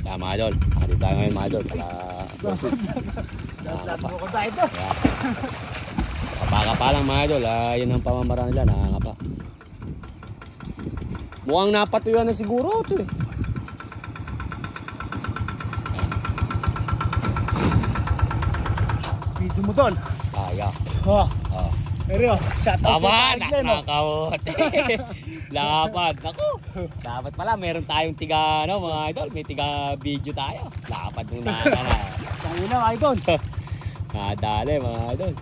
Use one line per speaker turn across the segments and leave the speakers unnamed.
Kaya mga idol, nakita tayo ngayon mga idol. Kapaka lang mga idol, yun ang pamamaraan nila, nakakapa. Mukhang napatuyuan na siguro ito eh.
Video mo doon.
Kaya.
Pero, shout out.
Tama, nakakamote. Lapad. Ako. Dapat pala, meron tayong tiga, ano mga idol, may tiga video tayo. Lapad nung nakakana.
Tangin na, idol.
Nadali mga idol.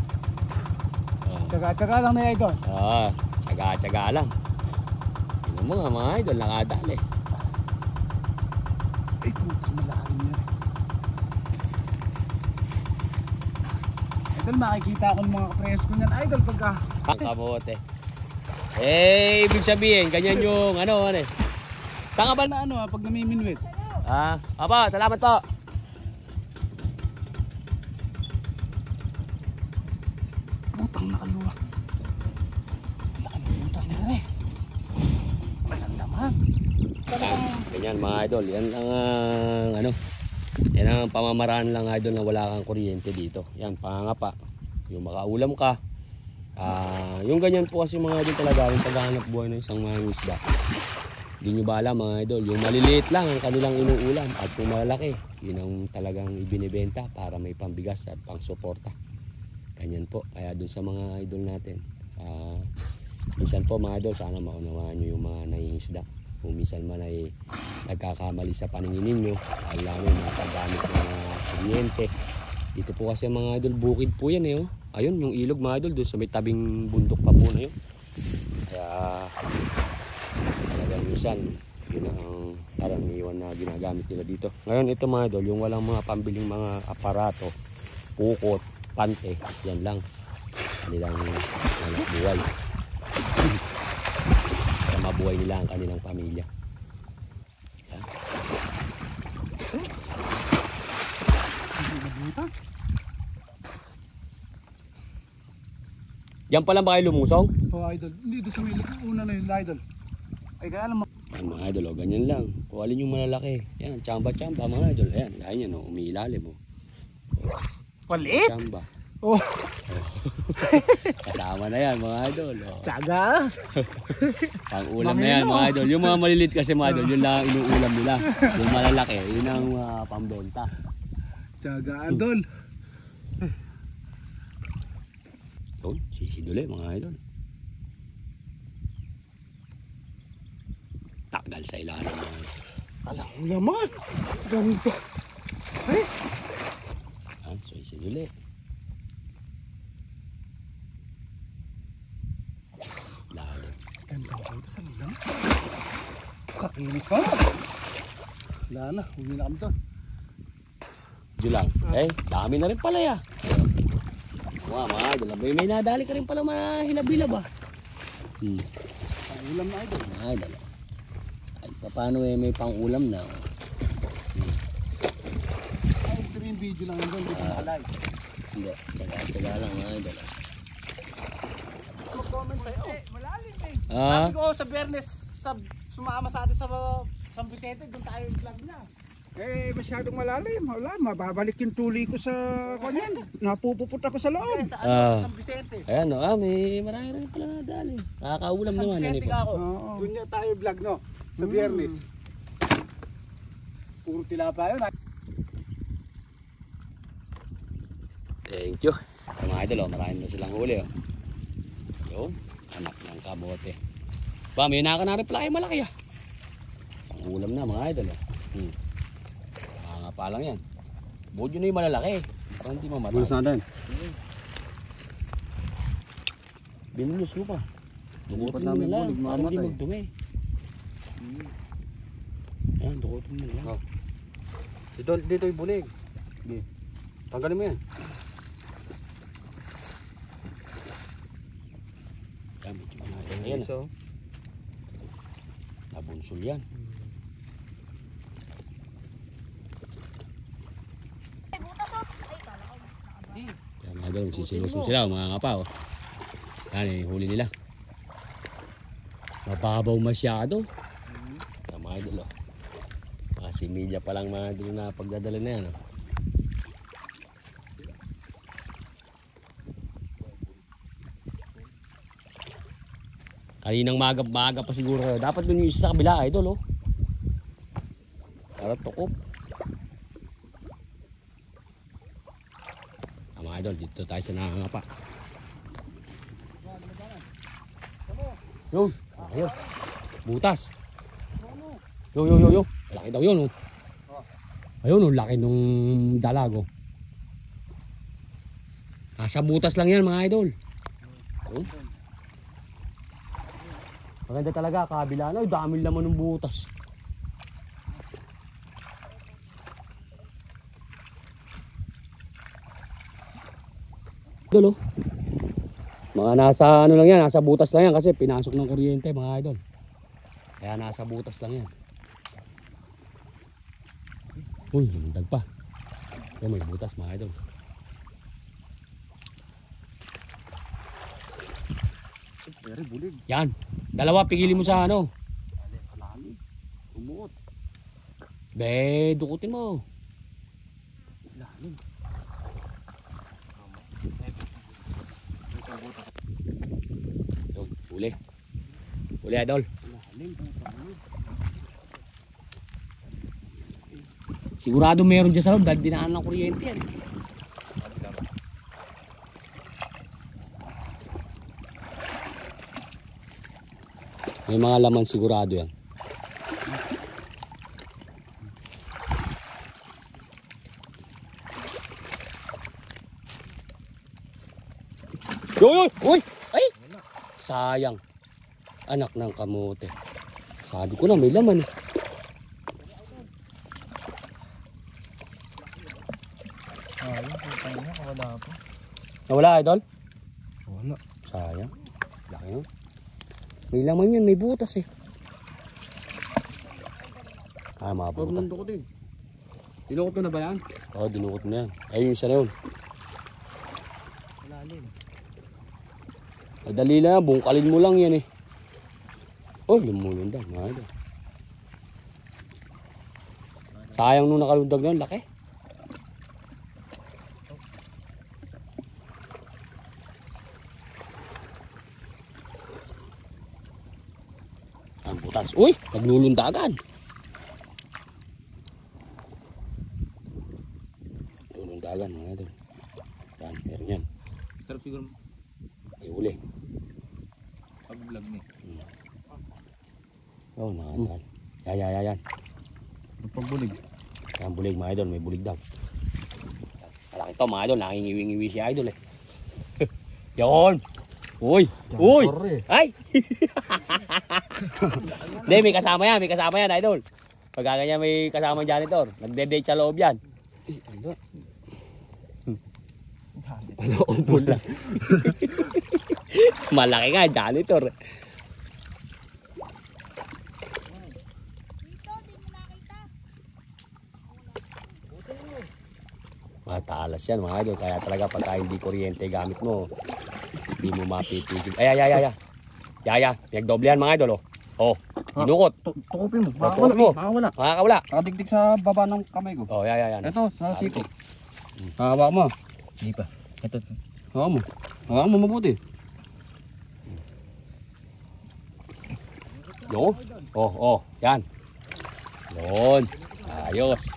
Tsaga-tsaga lang na idol.
Oo, tsaga-tsaga lang. Tignan mo nga mga idol, nakadali.
Ay, puta, malalim na. Idol, makikita ko ng mga kapresko niyan, idol, pagka...
Ang kamote. Eh, ibig sabihin, ganyan yung ano eh.
Taka ba na ano pag namiminwit?
Apa, salamat po.
Putang nakaluwa. Nakalimutan na rin. Walang naman.
Ganyan mga idol, yan ang ano. Yan ang pamamaraan lang idol na wala kang kuryente dito. Yan, pangangapa. Yung makaulam ka. Yung ganyan po kasi mga idol talaga yung paghahanap buhay ng isang mangingisda. Hindi nyo ba alam mga idol, yung maliliit lang ang kanilang inuulam at kung malalaki, yun ang talagang ibinibenta para may pambigas at pang suporta. Ganyan po, kaya dun sa mga idol natin, minsan po mga idol, sana maunawaan nyo yung mga nangingisda. Kung minsan man ay nagkakamali sa paningin ninyo, alam mo mga paggamit ng mga kuryente. Dito po kasi mga idol, bukid po yan eh. Oh. Ayun, yung ilog mga idol, doon sa may tabing bundok pa po na yun. Kaya talagang minsan, yun ang karaniwan na ginagamit nila dito. Ngayon ito mga idol, yung walang mga pambiling mga aparato, pukot, pante, yan lang. Kanilang buhay. Para mabuhay nila ang kanilang pamilya. Yan. Yan pa lang ba kayo lumusong?
Oo, idol. Hindi, doon sa may una na yun, idol. Ay, kaya alam mo.
Yan mga idol, oh, ganyan lang. Kung alin yung malalaki. Yan, tsamba-tsamba mga idol. Ayan, ganyan yan, oh, umiilalim. Oh.
Palit?
Tsamba.
Oh.
Kasama na yan mga idol. Oh.
Tsaga.
Pang ulam na yan mga idol. Yung mga maliliit kasi mga idol, yun lang ang inuulam nila. Yung malalaki, yun ang pambenta.
Tsaga, idol.
Yun, sisiduli mga idol. Tagal sa ilalim mga idol.
Alam mo naman. Ganito. Ay.
Yan, so sisiduli. Lalim.
Ganda ko ito sa lilam. Kakinis ka na. Wala na, huwi na kami doon.
Diyo lang. Eh, dami na rin pala ya. Wow, mga idol. May nadali ka rin pala mga hilab-hilab ah.
Ang ulam na idol.
Mga idol. Ay, paano eh may pang ulam na.
Ay, ibig sabihin video lang doon, hindi pa nakalive.
Hindi, taga lang mga idol.
Comment sa'yo. Malalim eh.
Ah?
Sabi ko sa Bernes, sumama sa atin sa San Vicente, doon tayo yung vlog niya.
Eh, masyadong malalim. Wala, mababalik yung tuli ko sa kanyan. Napupuput ako sa loob.
Sa San Vicente.
Ayan o, may marami rin pala nadali. Nakakaulam naman.
San Vicente ka ako.
Oo.
Doon niya tayo vlog, no? Sa Biyernes. Puro tilapa yun.
Thank you. Mga idol, oh, marami na silang huli. Oh. Yun, anak ng kamote. Ba, may naka na rin pala kayo malaki ah. Isang ulam na mga idol. Oh. Nga pa lang yan. Buod yun na yung malalaki. Parang hindi mamatay.
Bulos natin.
Binulus mo pa. Dukutin mo
namin
na lang.
bulig,
Parang hindi
mamatay.
magdumi. Ayan, dukutin mo na lang.
Dito yung bulig. Sige. Tanggalin mo yan.
Ayan, medyo mga idol. Ayan. Nabunsol yan. Yan mga idol, sisilos mo sila mga kapaw. Yan eh, huli nila. Mababaw masyado. Yan mga idol, oh. Si Emilia pa lang mga idol na pagdadala na yan. Kaninang maaga pa siguro kayo. Dapat dun yung isa sa kabila, idol, oh. Para tukop. Mga idol, dito tayo sa nakangapa. Yun, ayun. Butas. Yo. Laki daw yun, oh. Ayun, oh, laki nung dalago. Nasa butas lang yan, mga idol. Ayun. Maganda talaga, kabila na. Dami laman ng butas. Idol, oh. Mga nasa ano lang yan, nasa butas lang yan kasi pinasok ng kuryente, mga idol. Kaya nasa butas lang yan. Uy, lumundag pa. Kaya may butas, mga idol.
Pero bulig.
Yan. Dalawa, pigilin mo sa ano.
Kalami. Umuot.
Be, dukutin mo.
Lalim.
Yun, huli. Huli, idol.
Lalim.
Sigurado meron dyan sa loob dahil dinaan ng kuryente yan. May mga laman sigurado yan. Uy! Ay! Sayang. Anak ng kamote. Sabi ko na may laman eh. Nawala, idol?
Wala.
Sayang. Laki yun. May laman yan, may butas eh. Ah, mga butas.
Dinukot din. Dinukot mo na ba yan?
Oo, dinukot mo yan. Ayun yung isa na yun.
Lalim.
Ay, dali lang, bungkalin mo lang yan eh. Oh, lumulundag, mga idol. Sayang nung nakalundag na yun, laki. Ang butas. Uy, naglulundagan. Lulundagan, mga idol. Yan, meron yan.
Sarap siguro
Ay, uli.
pag-vlog ni.
Oh, nakadal. Yan.
Pag-bulig.
Yan, bulig, mga idol. May bulig daw. Malaki to, mga idol. Nakingiwi-ngiwi si idol eh. Yan. Uy! Ay! Hindi, may kasama yan, idol. Pagka ganyan may kasamang janitor, nagde-date sa loob yan. Ano, umbol lang. Malaki nga, janitor. Matalas yan, mga idol. Kaya talaga pagka hindi kuryente gamit mo, hindi mo mapipigil. Ay. Pinagdoble yan, mga idol, oh. Oh, dinukot.
Tukupin mo.
Tukupin mo.
Makakawala. Nakadigdig sa baba ng kamay ko.
Oh, yan.
Ito, sa siko. Hawak mo. Hindi pa. Ito. Hawak mo mabuti.
No? Oh, yan. Yun. Ayos.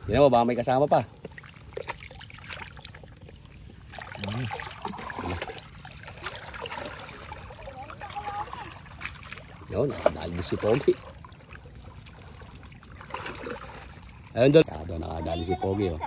Tignan mo, baka may kasama pa. Yun, nakadali si Pogi. Ayun doon. Nakadali si Pogi, oh.